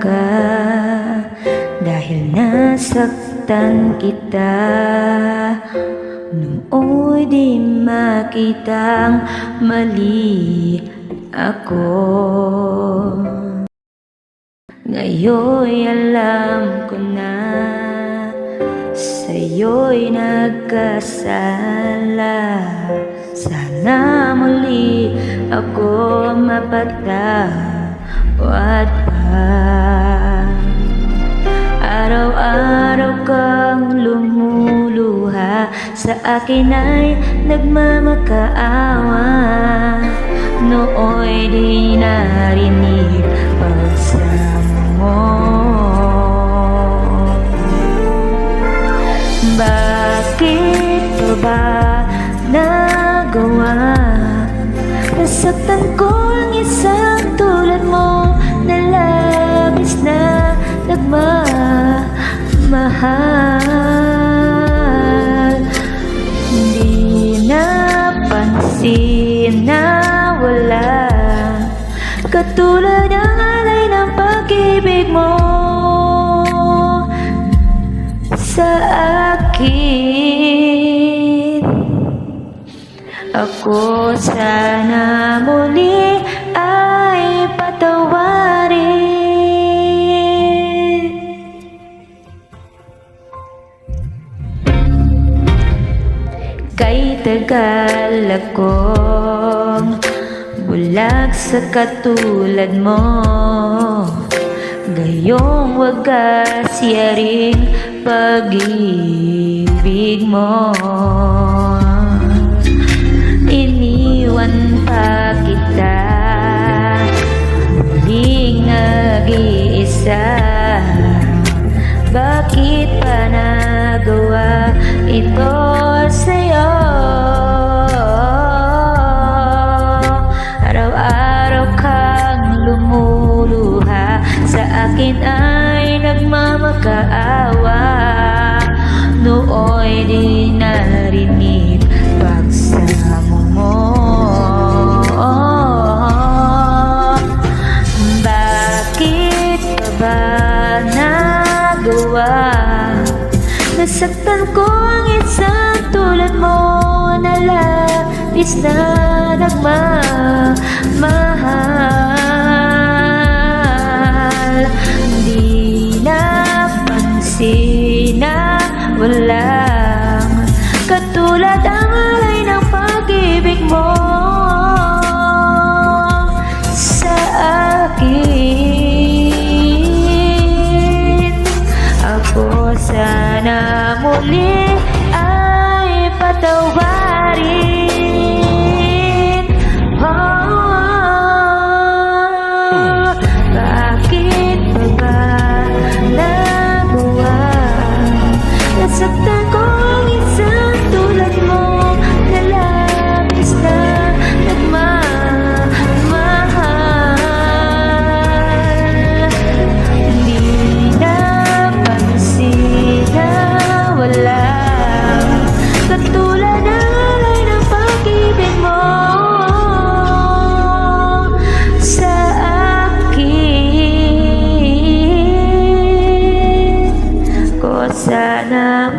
ka dahil nasaktan kita. Nooy di makitang mali ako. Ngayon'y alam ko na sa'yo'y nagkasala. Sana muli ako mapatawad pa. Araw-araw kang lumuluha, sa akin ay nagmamakaawa. Nooy di narinig pagsamo mo. Bakit pa ba nagawa? Nasaktan ko ang isang tulad mo na labis na nagmamahal. Hindi napansin na wala katulad ang alay ng pag-ibig mo sa akin. Ako sana muli ay patawarin. Kay tagal akong bulag sa katulad mo, gayong wagas yaring pag-ibig mo. Iniwan pa kita, muling nag-iisa. Bakit pa nagawa ito sa'yo? Araw-araw kang lumuluha, sa akin ay nagmamakaawa. Nooy di narinig pagsamo mo. Bakit pa ba nagawa? Nasaktan ko ang isang tulad mo na labis na nagmamahal. Di napansin na walang katulad ang alay ng pag-ibig mo sa akin. Ako sana muli ay patawarin. Bakit pa ba nagawa? Nasaktan ko ang isang tulad mo na labis na nagmamahal. Hindi napansin na walang katulad ng alay ng pag-ibig mo sa akin. Ko sana